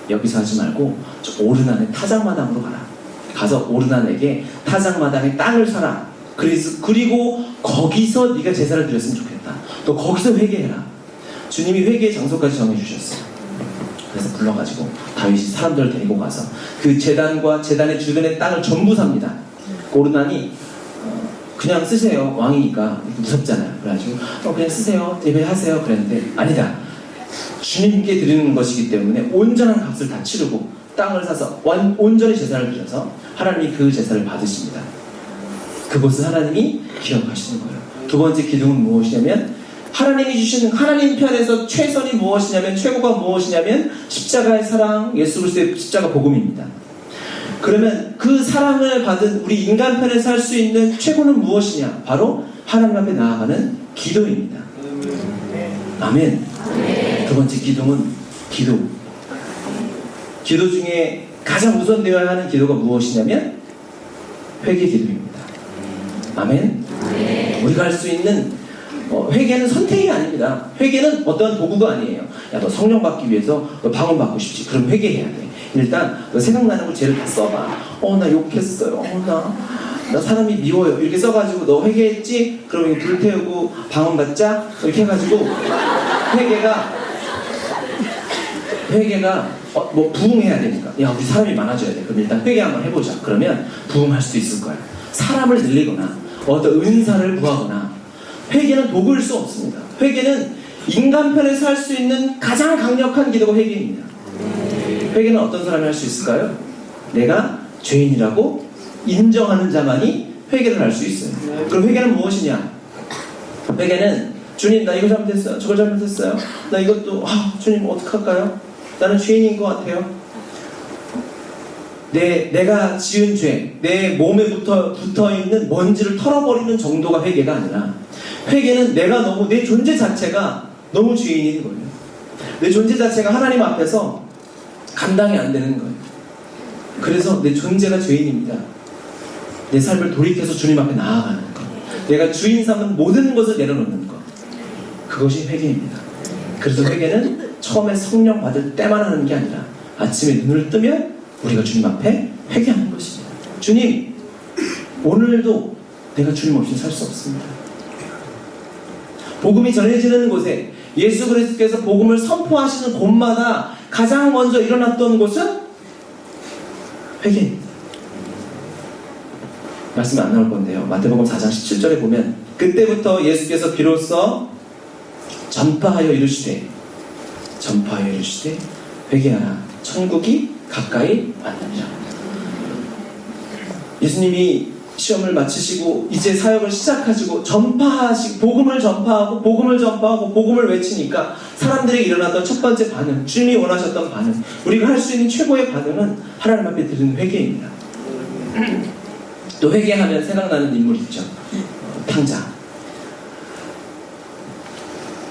여기서 하지 말고 저 오르난의 타작마당으로 가라. 가서 오르난에게 타작마당에 땅을 사라. 그리고 거기서 네가 제사를 드렸으면 좋겠다. 너 거기서 회개해라. 주님이 회개의 장소까지 정해주셨어요. 그래서 불러가지고 다윗이 사람들을 데리고 가서 그 제단과 제단의 주변의 땅을 전부 삽니다. 오르난이 그냥 쓰세요. 왕이니까 무섭잖아요. 그래가지고 그냥 쓰세요. 예배하세요. 그랬는데 아니다. 주님께 드리는 것이기 때문에 온전한 값을 다 치르고 땅을 사서 온전히 제사를 드려서 하나님이 그 제사를 받으십니다. 그것을 하나님이 기억하시는 거예요. 두 번째 기둥은 무엇이냐면 하나님이 주시는 하나님 편에서 최선이 무엇이냐면 최고가 무엇이냐면 십자가의 사랑, 예수 그리스도의 십자가 복음입니다. 그러면 그 사랑을 받은 우리 인간 편에서 할 수 있는 최고는 무엇이냐? 바로 하나님 앞에 나아가는 기도입니다. 아멘. 두 번째 기둥은 기도. 기도 중에 가장 우선되어야 하는 기도가 무엇이냐면 회개 기도입니다. 아멘. 우리가 할 수 있는 회개는 선택이 아닙니다. 회개는 어떠한 도구가 아니에요. 야, 너 성령 받기 위해서 너 방언 받고 싶지? 그럼 회개해야 돼. 일단 너 생각나는 거 죄를 다 써봐. 나 욕했어요. 나 사람이 미워요. 이렇게 써가지고 너 회개했지? 그럼 이거 불 태우고 방언 받자? 이렇게 해가지고 회개가 뭐 부흥해야 되니까. 야, 우리 사람이 많아져야 돼. 그럼 일단 회개 한번 해보자. 그러면 부흥할 수도 있을 거야. 사람을 늘리거나 어떤 은사를 구하거나. 회개는 도구일 수 없습니다. 회개는 인간 편에서 할 수 있는 가장 강력한 기도가 회개입니다. 회개는 어떤 사람이 할 수 있을까요? 내가 죄인이라고 인정하는 자만이 회개를 할 수 있어요. 그럼 회개는 무엇이냐? 회개는 주님 나 이거 잘못했어요. 저거 잘못했어요. 나 이것도 주님 어떡할까요? 나는 죄인인 것 같아요. 내가 지은 죄, 내 몸에 붙어있는 먼지를 털어버리는 정도가 회개가 아니라 회개는 내 존재 자체가 너무 죄인인 거예요. 내 존재 자체가 하나님 앞에서 감당이 안 되는 거예요. 그래서 내 존재가 죄인입니다. 내 삶을 돌이켜서 주님 앞에 나아가는 것. 내가 주인 삼은 모든 것을 내려놓는 것. 그것이 회개입니다. 그래서 회개는 처음에 성령 받을 때만 하는 게 아니라 아침에 눈을 뜨면 우리가 주님 앞에 회개하는 것입니다. 주님, 오늘도 내가 주님 없이 살 수 없습니다. 복음이 전해지는 곳에 예수 그리스도께서 복음을 선포하시는 곳마다 가장 먼저 일어났던 곳은 회개입니다. 말씀이 안 나올 건데요. 마태복음 4장 17절에 보면 그때부터 예수께서 비로소 전파하여 이르시되 회개하라 천국이 가까이 왔느니라. 예수님이 시험을 마치시고 이제 사역을 시작하시고 복음을 전파하고 외치니까 사람들에게 일어났던 첫 번째 반응, 주님이 원하셨던 반응, 우리가 할 수 있는 최고의 반응은 하나님 앞에 드리는 회개입니다. 또 회개하면 생각나는 인물 있죠. 탕자.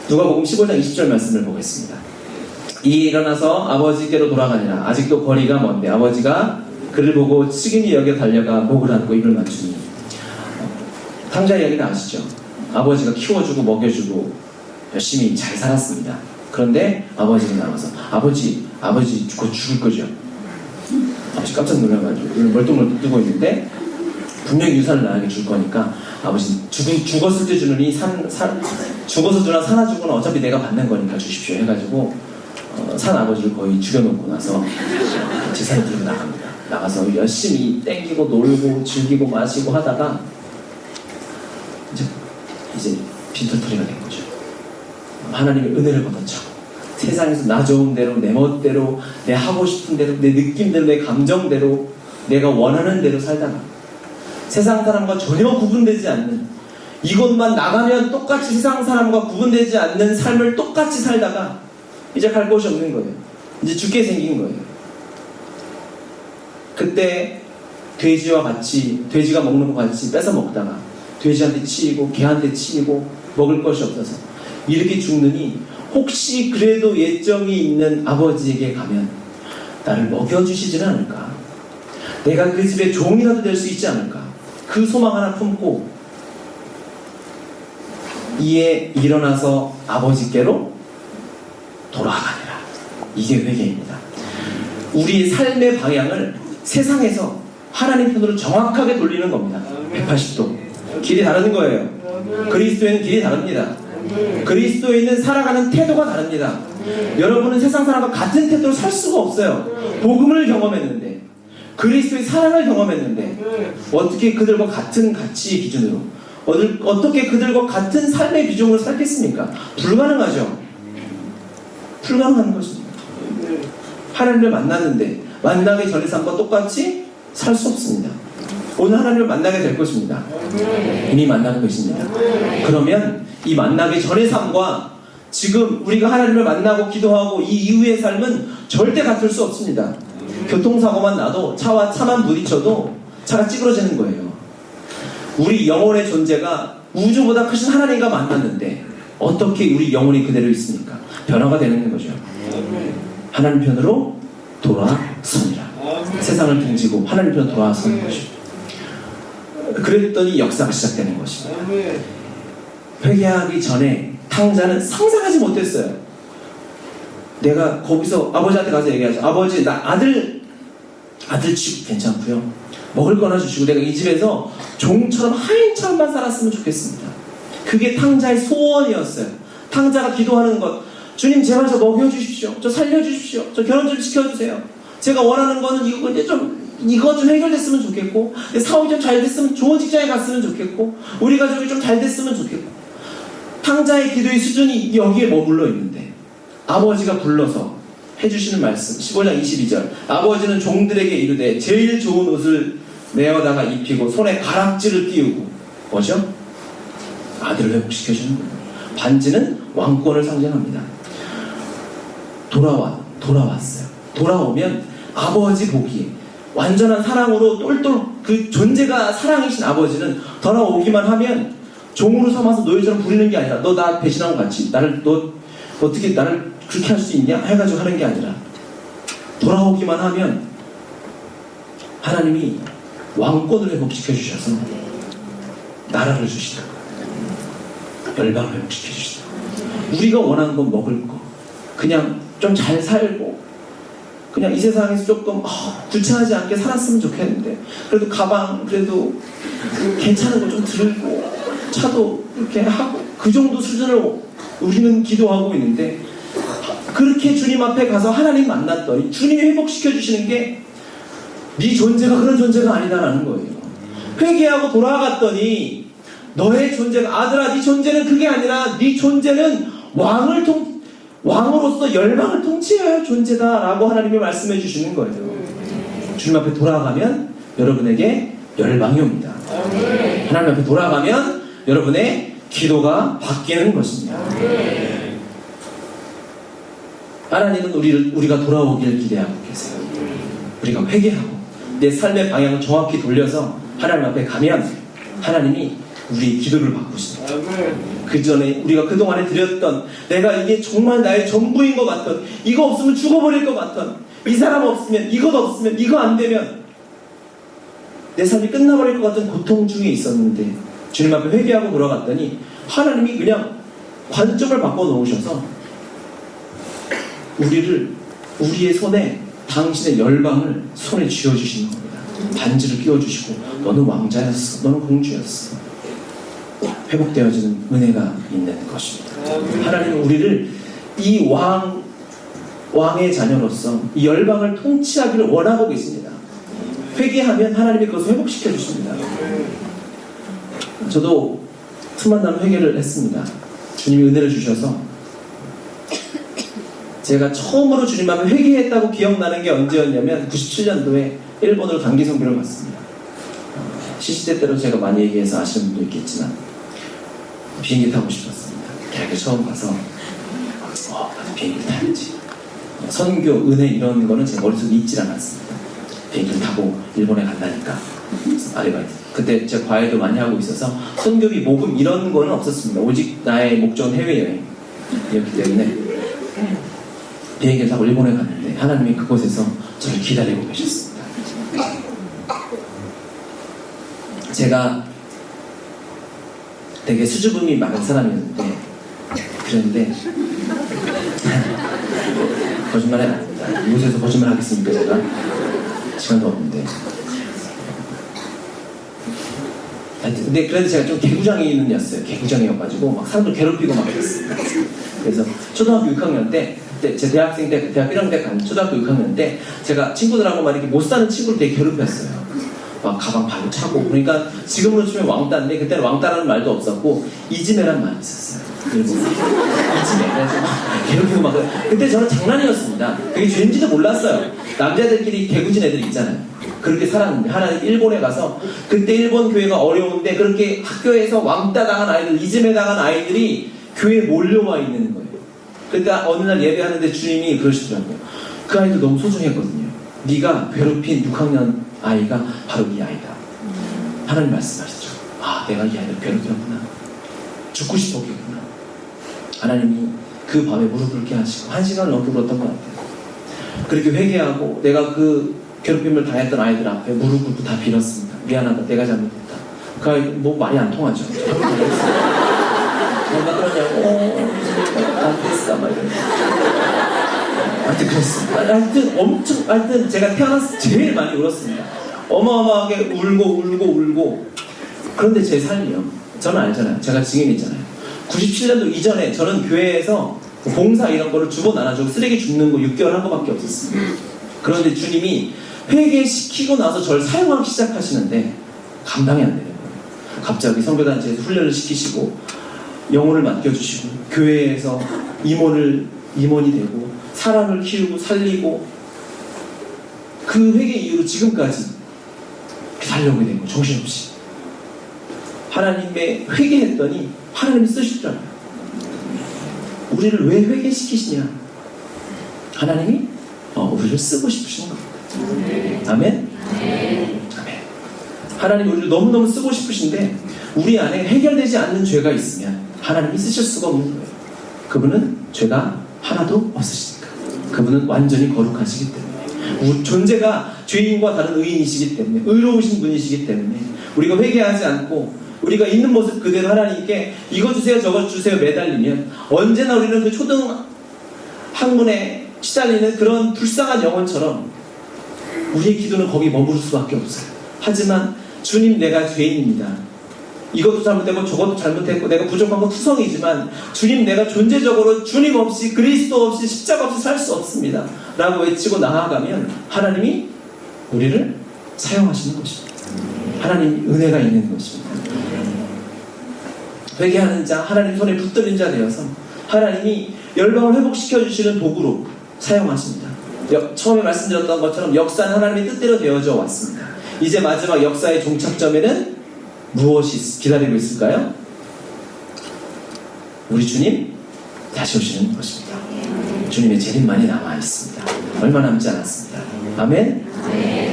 누가복음 15장 20절 말씀을 보겠습니다. 일어나서 아버지께로 돌아가니라. 아직도 거리가 먼데 아버지가 그를 보고 측은히 여겨 달려가 목을 안고 입을 맞추니. 탕자 이야기는 아시죠? 아버지가 키워주고 먹여주고 열심히 잘 살았습니다. 그런데 아버지가 나와서 아버지 곧 죽을 거죠? 아버지 깜짝 놀라가지고 멀뚱멀뚱 뜨고 있는데 분명히 유산을 나에게 줄 거니까 아버지 죽었을 때 주느니 죽어서 주나 살아 주거나 어차피 내가 받는 거니까 주십시오 해가지고 산 아버지를 거의 죽여놓고 나서 제사를 들고 나갑니다. 나가서 열심히 땡기고 놀고 즐기고 마시고 하다가 이제 빈털터리가 된 거죠. 하나님의 은혜를 걷어차고 세상에서 나 좋은 대로 내 멋대로 내 하고 싶은 대로 내 느낌대로 내 감정대로 내가 원하는 대로 살다가 세상 사람과 전혀 구분되지 않는 이곳만 나가면 똑같이 세상 사람과 구분되지 않는 삶을 똑같이 살다가 이제 갈 곳이 없는 거예요. 이제 죽게 생긴 거예요. 그때 돼지가 먹는 것 같이 뺏어 먹다가 돼지한테 치이고 개한테 치이고 먹을 것이 없어서 이렇게 죽느니 혹시 그래도 예정이 있는 아버지에게 가면 나를 먹여주시지는 않을까? 내가 그 집에 종이라도 될 수 있지 않을까? 그 소망 하나 품고 이에 일어나서 아버지께로 돌아가니라. 이게 회개입니다. 우리의 삶의 방향을 세상에서 하나님 편으로 정확하게 돌리는 겁니다. 180도. 길이 다른 거예요. 그리스도에는 길이 다릅니다. 그리스도에는 살아가는 태도가 다릅니다. 여러분은 세상 사람과 같은 태도로 살 수가 없어요. 복음을 경험했는데 그리스도의 사랑을 경험했는데 어떻게 그들과 같은 가치 기준으로 어떻게 그들과 같은 삶의 비중으로 살겠습니까? 불가능하죠. 불가능한 것입니다. 하나님을 만났는데 만나기 전의 삶과 똑같이 살 수 없습니다. 오늘 하나님을 만나게 될 것입니다. 이미 만나고 계십니다. 그러면 이 만나기 전의 삶과 지금 우리가 하나님을 만나고 기도하고 이 이후의 삶은 절대 같을 수 없습니다. 교통사고만 나도 차만 부딪혀도 차가 찌그러지는 거예요. 우리 영혼의 존재가 우주보다 크신 하나님과 만났는데 어떻게 우리 영혼이 그대로 있습니까? 변화가 되는 거죠. 하나님 편으로 돌아서니라. 세상을 등지고 하나님 편으로 돌아서는 것입니다. 그랬더니 역사가 시작되는 것입니다. 회개하기 전에 탕자는 상상하지 못했어요. 내가 거기서 아버지한테 가서 얘기하죠. 아버지, 나 아들 취급 괜찮고요. 먹을 거나 주시고 내가 이 집에서 종처럼 하인처럼만 살았으면 좋겠습니다. 그게 탕자의 소원이었어요. 탕자가 기도하는 것. 주님, 제발 저 먹여주십시오. 저 살려주십시오. 저 결혼 좀 시켜주세요. 제가 원하는 거는 이거 좀 해결됐으면 좋겠고, 사업이 좀 잘 됐으면, 좋은 직장에 갔으면 좋겠고, 우리 가족이 좀 잘 됐으면 좋겠고. 탕자의 기도의 수준이 여기에 머물러 있는데 아버지가 불러서 해주시는 말씀 15장 22절 아버지는 종들에게 이르되 제일 좋은 옷을 내어다가 입히고 손에 가락지를 띄우고 뭐죠? 아들을 회복시켜주는 거예요. 반지는 왕권을 상징합니다. 돌아왔어요. 돌아오면 아버지 보기에 완전한 사랑으로 똘똘 그 존재가 사랑이신 아버지는 돌아오기만 하면 종으로 삼아서 노예처럼 부리는 게 아니라 너 나 배신한 것 같이 너 어떻게 나를 그렇게 할 수 있냐 해가지고 하는 게 아니라 돌아오기만 하면 하나님이 왕권을 회복시켜 주셔서 나라를 주시다. 열방을 회복시켜 주시다. 우리가 원하는 건 먹을 거 그냥 좀 잘 살고 그냥 이 세상에서 조금 구차하지 않게 살았으면 좋겠는데 그래도 가방 그래도 괜찮은 거 좀 들고 차도 이렇게 하고 그 정도 수준으로 우리는 기도하고 있는데 그렇게 주님 앞에 가서 하나님 만났더니 주님이 회복시켜 주시는 게 네 존재가 그런 존재가 아니다라는 거예요. 회개하고 돌아갔더니 너의 존재가 아들아 네 존재는 그게 아니라 네 존재는 왕으로서 열방을 통치해야 할 존재다라고 하나님이 말씀해 주시는 거예요. 주님 앞에 돌아가면 여러분에게 열방이 옵니다. 하나님 앞에 돌아가면 여러분의 기도가 바뀌는 것입니다. 하나님은 우리가 돌아오기를 기대하고 계세요. 우리가 회개하고 내 삶의 방향을 정확히 돌려서 하나님 앞에 가면 하나님이 우리의 기도를 바꾸십니다. 그 전에 우리가 그동안에 드렸던 내가 이게 정말 나의 전부인 것 같던 이거 없으면 죽어버릴 것 같던 이 사람 없으면 이것 없으면 이거 안 되면 내 삶이 끝나버릴 것 같은 고통 중에 있었는데 주님 앞에 회개하고 돌아갔더니 하나님이 그냥 관점을 바꿔놓으셔서 우리의 손에 당신의 열방을 손에 쥐어주시는 겁니다. 반지를 끼워주시고 너는 왕자였어. 너는 공주였어. 회복되어지는 은혜가 있는 것입니다. 하나님은 우리를 이 왕의 자녀로서 이 열방을 통치하기를 원하고 계십니다. 회개하면 하나님이 그것을 회복시켜 주십니다. 저도 틈만 나면 회개를 했습니다. 주님이 은혜를 주셔서 제가 처음으로 주님 앞에 회개했다고 기억나는 게 언제였냐면 97년도에 일본으로 단기 선교를 갔습니다. 시시때때로 제가 많이 얘기해서 아시는 분도 있겠지만 비행기 타고 싶었습니다. 대학에 처음 가서 나도 비행기 타야지. 선교, 은혜 이런 거는 제 머릿속에 있질 않았습니다. 비행기를 타고 일본에 간다니까 아르바이트. 그때 제가 과외도 많이 하고 있어서 선교비 모금 이런 거는 없었습니다. 오직 나의 목적은 해외여행이었기 때문에 비행기를 타고 일본에 갔는데 하나님이 그곳에서 저를 기다리고 계셨습니다. 제가 되게 수줍음이 많은 사람이었는데 그런데 거짓말 해야 됩니다. 이곳에서 거짓말 하겠습니까 제가? 시간도 없는데 근데 그래도 제가 좀 개구장이였어요. 개구장이어가지고 막 사람들 괴롭히고 막 그랬어요. 그래서 초등학교 6학년 때 그때 제 대학생 때, 대학 1학년 때 간 초등학교 6학년 때 제가 친구들하고 막 이렇게 못 사는 친구를 되게 괴롭혔어요. 막 가방 발로 차고. 그러니까 지금으로 치면 왕따인데 그때는 왕따라는 말도 없었고 이지매란 말이 있었어요. 그리고 이지매. 그래서 막 괴롭히고 막. 그때 저는 장난이었습니다. 그게 죄인지도 몰랐어요. 남자들끼리 개구진 애들 있잖아요. 그렇게 살았는데 하나님 일본에 가서 그때 일본 교회가 어려운데 그렇게 학교에서 왕따 당한 아이들, 이지매 당한 아이들이 교회에 몰려와 있는 거예요. 그러니까 어느 날 예배하는데 주님이 그러시더라고요. 그 아이들 너무 소중했거든요. 네가 괴롭힌 6학년 아이가 바로 이 아이다. 하나님 말씀하시죠. 아, 내가 이 아이를 괴롭혔구나. 죽고 싶었겠구나. 하나님이 그 밤에 무릎 꿇게 하시고 1시간을 넘게 울었던 것 같아요. 그렇게 회개하고 내가 그 괴롭힘을 당했던 아이들 앞에 무릎 꿇고 다 빌었습니다. 미안하다. 내가 잘못했다. 그 아이 뭐 말이 안 통하죠. 뭔가 그러냐고 안 됐어 막 이러면서 하여튼 그랬습니다. 하여튼 제가 태어나서 제일 많이 울었습니다. 어마어마하게 울고 그런데 제 삶이요. 저는 알잖아요. 제가 증인이잖아요. 97년도 이전에 저는 교회에서 봉사 이런 거를 주고 나눠주고 쓰레기 줍는 거 6개월 한 거밖에 없었습니다. 그런데 주님이 회개시키고 나서 저를 사용하기 시작하시는데 감당이 안 되는 거예요. 갑자기 선교단체에서 훈련을 시키시고 영혼을 맡겨주시고 교회에서 임원이 되고 사람을 키우고 살리고 그 회개 이후로 지금까지 살려오게 된 거예요. 정신없이 하나님의 회개했더니 하나님이 쓰시더라고요. 우리를 왜 회개시키시냐? 하나님이 우리를 쓰고 싶으신 겁니다. 아멘? 아멘. 하나님이 우리를 너무너무 쓰고 싶으신데 우리 안에 해결되지 않는 죄가 있으면 하나님이 쓰실 수가 없는 거예요. 그분은 죄가 하나도 없으시니까. 그분은 완전히 거룩하시기 때문에 존재가 죄인과 다른 의인이시기 때문에 의로우신 분이시기 때문에 우리가 회개하지 않고 우리가 있는 모습 그대로 하나님께 이거 주세요 저거 주세요 매달리면 언제나 우리는 그 초등 학문에 시달리는 그런 불쌍한 영혼처럼 우리의 기도는 거기 머무를 수밖에 없어요. 하지만 주님 내가 죄인입니다. 이것도 잘못되고 저것도 잘못했고 내가 부족한 건 투성이지만 주님 내가 존재적으로 주님 없이 그리스도 없이 십자가 없이 살 수 없습니다 라고 외치고 나아가면 하나님이 우리를 사용하시는 것입니다. 하나님 은혜가 있는 것입니다. 회개하는 자, 하나님 손에 붙들린 자 되어서 하나님이 열방을 회복시켜 주시는 도구로 사용하십니다. 처음에 말씀드렸던 것처럼 역사는 하나님의 뜻대로 되어져 왔습니다. 이제 마지막 역사의 종착점에는 무엇이 기다리고 있을까요? 우리 주님 다시 오시는 것입니다. 주님의 재림만이 남아 있습니다. 얼마 남지 않았습니다. 아멘?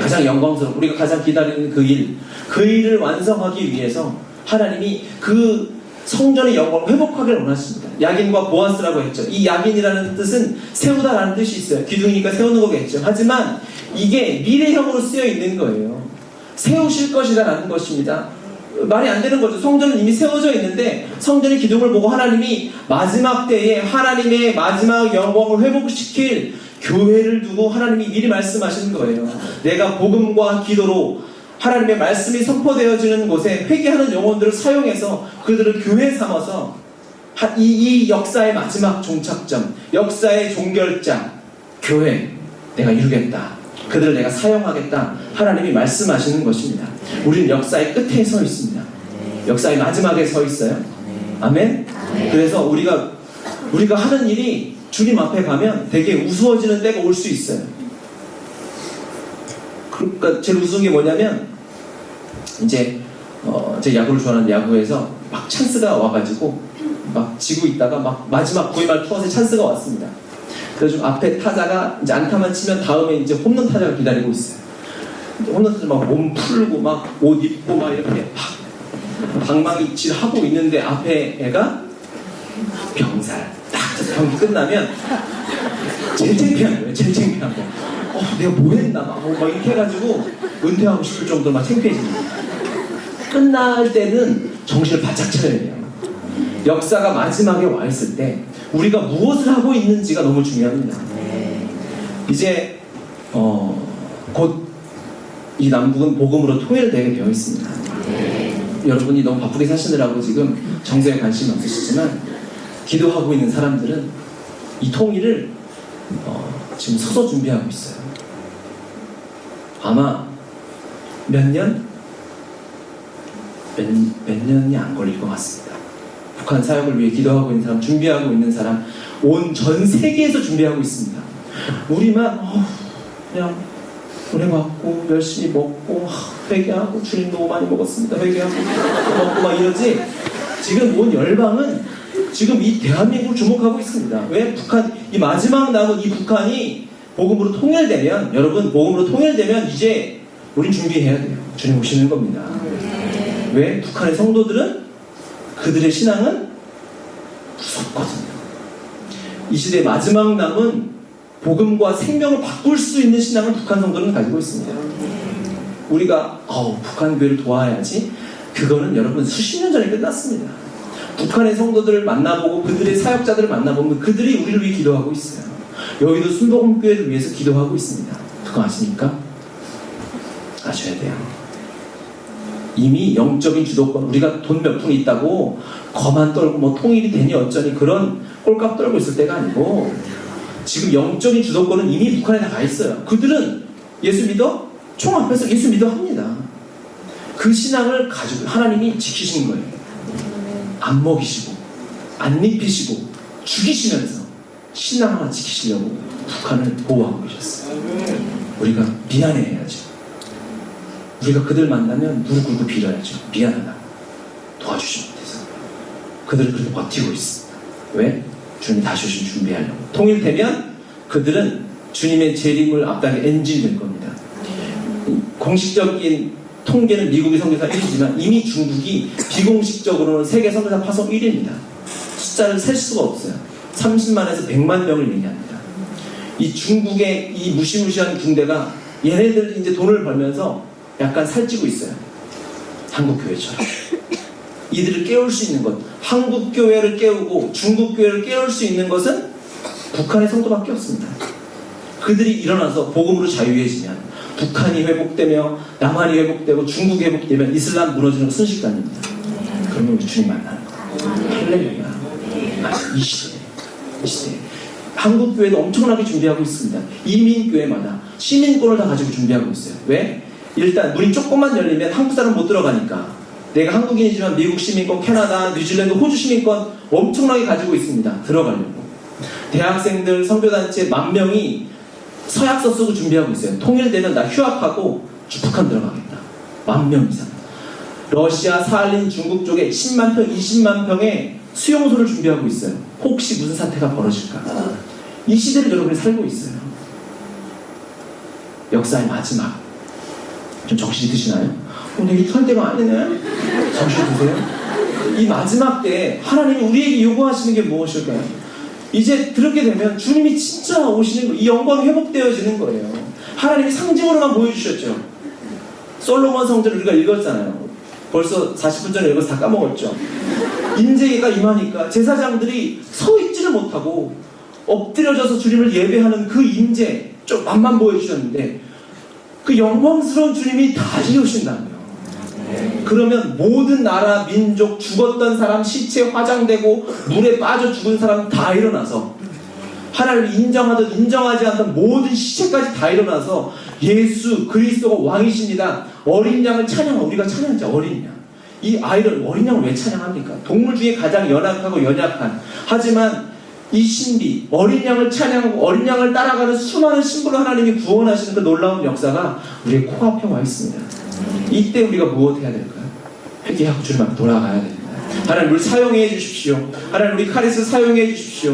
가장 영광스럽고 우리가 가장 기다리는 그 일을 완성하기 위해서 하나님이 그 성전의 영광을 회복하기를 원하십니다. 야긴과 보아스라고 했죠. 이 야긴이라는 뜻은 세우다라는 뜻이 있어요. 기둥이니까 세우는 거겠죠. 하지만 이게 미래형으로 쓰여 있는 거예요. 세우실 것이라는 것입니다. 말이 안 되는 거죠. 성전은 이미 세워져 있는데 성전의 기둥을 보고 하나님이 마지막 때에 하나님의 마지막 영광을 회복시킬 교회를 두고 하나님이 미리 말씀하시는 거예요. 내가 복음과 기도로 하나님의 말씀이 선포되어지는 곳에 회개하는 영혼들을 사용해서 그들을 교회 삼아서 이 역사의 마지막 종착점, 역사의 종결자, 교회 내가 이루겠다. 그들을 내가 사용하겠다. 하나님이 말씀하시는 것입니다. 우리는 역사의 끝에 서 있습니다. 역사의 마지막에 서 있어요. 아멘? 그래서 우리가 하는 일이 주님 앞에 가면 되게 우스워지는 때가 올 수 있어요. 그러니까 제일 우스운 게 뭐냐면 이제 제 야구를 좋아하는 야구에서 막 찬스가 와가지고 막 지고 있다가 막 마지막 9회말 투아웃에 찬스가 왔습니다. 그래서 앞에 타자가 이제 안타만 치면 다음에 이제 홈런 타자가 기다리고 있어요. 홈런 타자 막 몸 풀고 막 옷 입고 막 이렇게 방망이질 하고 있는데 앞에 애가 병살 딱 경기 끝나면 제일 창피한 거예요. 제일 창피한 거. 내가 뭐 했나 막 이렇게 해가지고 은퇴하고 싶을 정도로 막 창피해집니다. 끝날 때는 정신을 바짝 차려야 돼요. 역사가 마지막에 와 있을 때 우리가 무엇을 하고 있는지가 너무 중요합니다. 이제 곧 이 남북은 복음으로 통일되게 되어 있습니다. 여러분이 너무 바쁘게 사시느라고 지금 정세에 관심이 없으시지만 기도하고 있는 사람들은 이 통일을 지금 서서 준비하고 있어요. 아마 몇 년이 안 걸릴 것 같습니다. 북한 사역을 위해 기도하고 있는 사람, 준비하고 있는 사람, 온 전 세계에서 준비하고 있습니다. 우리만 그냥 은혜 받고 열심히 먹고 회개하고 주님 너무 많이 먹었습니다. 회개하고 먹고 막 이러지. 지금 온 열방은 지금 이 대한민국을 주목하고 있습니다. 왜? 북한, 이 마지막 남은 이 북한이 복음으로 통일되면, 여러분 복음으로 통일되면 이제 우린 준비해야 돼요. 주님 오시는 겁니다. 왜? 북한의 성도들은 그들의 신앙은 무섭거든요. 이 시대 마지막 남은 복음과 생명을 바꿀 수 있는 신앙을 북한 성도는 가지고 있습니다. 우리가 북한 교회를 도와야지, 그거는 여러분 수십 년 전에 끝났습니다. 북한의 성도들을 만나보고 그들의 사역자들을 만나보면 그들이 우리를 위해 기도하고 있어요. 여기도 순복음교회를 위해서 기도하고 있습니다. 그거 아십니까? 아셔야 돼요. 이미 영적인 주도권, 우리가 돈 몇 푼 있다고 거만 떨고 뭐 통일이 되니 어쩌니 그런 꼴값 떨고 있을 때가 아니고, 지금 영적인 주도권은 이미 북한에 다 있어요. 그들은 예수 믿어? 총 앞에서 예수 믿어 합니다. 그 신앙을 가지고 하나님이 지키신 거예요. 안 먹이시고 안 입히시고 죽이시면서 신앙 하나 지키시려고 북한을 보호하고 계셨어요. 우리가 미안해야죠. 우리가 그들 만나면 무릎 꿇고 빌어야죠. 미안하다, 도와주시면 돼서. 그들은 그렇게 버티고 있습니다. 왜? 주님이 다시 오신 준비하려고. 통일되면 그들은 주님의 재림을 앞당길 엔진이 될 겁니다. 공식적인 통계는 미국이 선교사 1위지만 이미 중국이 비공식적으로는 세계 선교사 파송 1위입니다. 숫자를 셀 수가 없어요. 30만에서 100만 명을 얘기합니다. 이 중국의 이 무시무시한 군대가 얘네들 이제 돈을 벌면서 약간 살찌고 있어요. 한국 교회처럼. 이들을 깨울 수 있는 것, 한국 교회를 깨우고 중국 교회를 깨울 수 있는 것은 북한의 성도밖에 없습니다. 그들이 일어나서 복음으로 자유해지면 북한이 회복되며 남한이 회복되고 중국이 회복되면 이슬람 무너지는 거 순식간입니다. 그러면 우리 주님 만나는 거예요. 할렐루야. 이 시대에 한국 교회도 엄청나게 준비하고 있습니다. 이민 교회마다 시민권을 다 가지고 준비하고 있어요. 왜? 일단 문이 조금만 열리면 한국 사람 못 들어가니까, 내가 한국인이지만 미국 시민권, 캐나다, 뉴질랜드, 호주 시민권 엄청나게 가지고 있습니다. 들어가려고. 대학생들, 선교단체 10,000명이 서약서 쓰고 준비하고 있어요. 통일되면 나 휴학하고 북한 들어가겠다. 10,000명 이상. 러시아, 사할린, 중국 쪽에 10만 평, 20만 평의 수용소를 준비하고 있어요. 혹시 무슨 사태가 벌어질까. 이 시대를 여러분이 살고 있어요. 역사의 마지막. 좀 정신이 드시나요? 근데 이게 설 때가 아니네? 정신 드세요? 이 마지막 때 하나님이 우리에게 요구하시는 게 무엇일까요? 이제 그렇게 되면 주님이 진짜 오시는 거예요. 이 영광이 회복되어지는 거예요. 하나님이 상징으로만 보여주셨죠. 솔로몬 성전을 우리가 읽었잖아요. 벌써 40분 전에 읽어서 다 까먹었죠. 임재가 임하니까 제사장들이 서 있지를 못하고 엎드려져서 주님을 예배하는 그 임재 좀 맛만 보여주셨는데, 그 영광스러운 주님이 다시 오신다고요. 그러면 모든 나라, 민족, 죽었던 사람, 시체 화장되고 물에 빠져 죽은 사람 다 일어나서, 하나님을 인정하든 인정하지 않던 모든 시체까지 다 일어나서 예수 그리스도가 왕이십니다. 어린 양을 찬양하고, 우리가 찬양하자 어린 양. 이 아이를 어린 양을 왜 찬양합니까? 동물 중에 가장 연약하고 연약한, 하지만 이 신비, 어린 양을 찬양하고 어린 양을 따라가는 수많은 신부로 하나님이 구원하시는 그 놀라운 역사가 우리의 코앞에 와 있습니다. 이때 우리가 무엇 해야 될까요? 회개하고 주님 앞에 돌아가야 됩니다. 하나님 우리 사용해 주십시오. 하나님 우리 카리스 사용해 주십시오.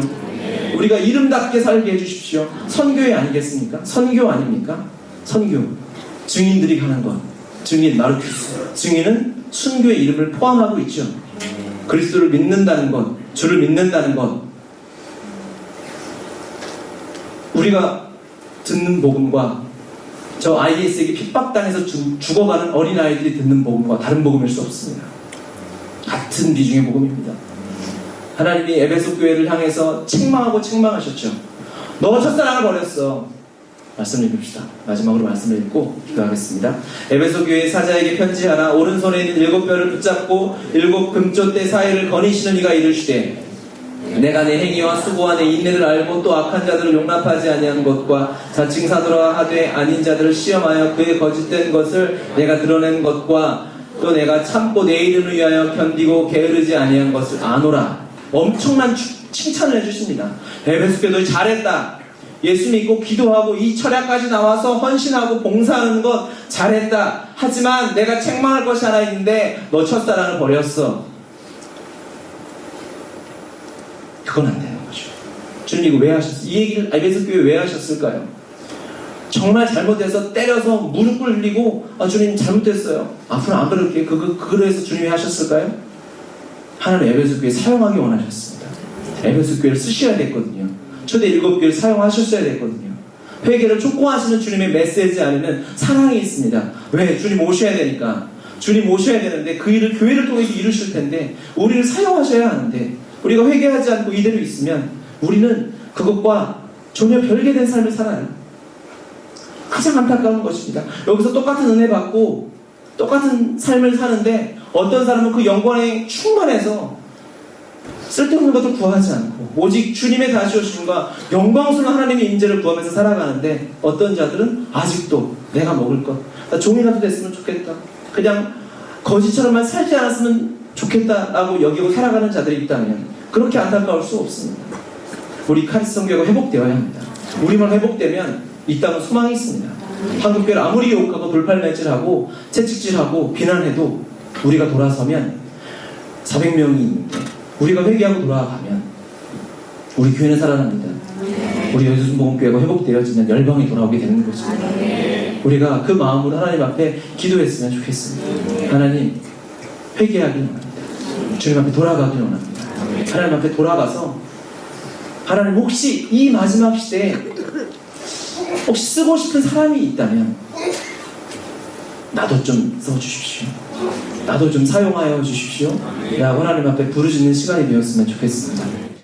우리가 이름답게 살게 해주십시오. 선교회 아니겠습니까? 선교 아닙니까? 선교. 증인들이 가는 것. 증인, 마르큐스. 증인은 순교의 이름을 포함하고 있죠. 그리스도를 믿는다는 것, 주를 믿는다는 것. 우리가 듣는 복음과 저 IS에게 핍박당해서 죽어가는 어린아이들이 듣는 복음과 다른 복음일 수 없습니다. 같은 비중의 복음입니다. 하나님이 에베소 교회를 향해서 책망하고 책망하셨죠. 너가 첫사랑을 버렸어. 말씀을 읽읍시다. 마지막으로 말씀을 읽고 기도하겠습니다. 에베소 교회 사자에게 편지하라. 오른손에 있는 7뼈를 붙잡고 7 금조대 사이를 거니시는 이가 이르시되, 내가 내 행위와 수고와 내 인내를 알고 또 악한 자들을 용납하지 아니한 것과 자칭 사도라 하되 아닌 자들을 시험하여 그의 거짓된 것을 내가 드러낸 것과 또 내가 참고 내 이름을 위하여 견디고 게으르지 아니한 것을 아노라. 엄청난 칭찬을 해주십니다. 에베소 교도 잘했다. 예수 믿고 기도하고 이 철야까지 나와서 헌신하고 봉사하는 것 잘했다. 하지만 내가 책망할 것이 하나 있는데 너 첫사랑을 버렸어. 그건 안 되는 거죠. 주님 이거 왜 하셨어요? 이 얘기를 에베소 교회 왜 하셨을까요? 정말 잘못해서 때려서 무릎을 흘리고 주님 잘못했어요. 앞으로 안 그럴게요. 그걸 해서 주님이 하셨을까요? 하나님 에베소 교회 사용하기 원하셨습니다. 에베소 교회를 쓰셔야 됐거든요. 초대 7교회를 사용하셨어야 됐거든요. 회개를 촉구하시는 주님의 메시지 안에는 사랑이 있습니다. 왜? 주님 오셔야 되니까. 주님 오셔야 되는데 그 일을 교회를 통해서 이루실 텐데 우리를 사용하셔야 하는데 우리가 회개하지 않고 이대로 있으면 우리는 그것과 전혀 별개된 삶을 살아요. 가장 안타까운 것입니다. 여기서 똑같은 은혜 받고 똑같은 삶을 사는데 어떤 사람은 그 영광에 충만해서 쓸데없는 것을 구하지 않고 오직 주님의 다시 오심과 영광스러운 하나님의 임재를 구하면서 살아가는데 어떤 자들은 아직도 내가 먹을 것, 나 종이라도 됐으면 좋겠다, 그냥 거지처럼만 살지 않았으면 좋겠다라고 여기고 살아가는 자들이 있다면 그렇게 안타까울 수 없습니다. 우리 카리스 성교회가 회복되어야 합니다. 우리만 회복되면 이 땅은 소망이 있습니다. 한국교회를 아무리 욕하고 돌팔매질하고 채찍질하고 비난해도 우리가 돌아서면 400명이 있는데 우리가 회개하고 돌아가면 우리 교회는 살아납니다. 우리 여수순복음교회가 회복되어지면 열방이 돌아오게 되는 것입니다. 우리가 그 마음으로 하나님 앞에 기도했으면 좋겠습니다. 하나님 회개하길 원합니다. 주님 앞에 돌아가길 원합니다. 하나님 앞에 돌아가서 하나님 혹시 이 마지막 시대에 혹시 쓰고 싶은 사람이 있다면 나도 좀 써주십시오. 나도 좀 사용하여 주십시오. 라고 하나님 앞에 부르짖는 시간이 되었으면 좋겠습니다.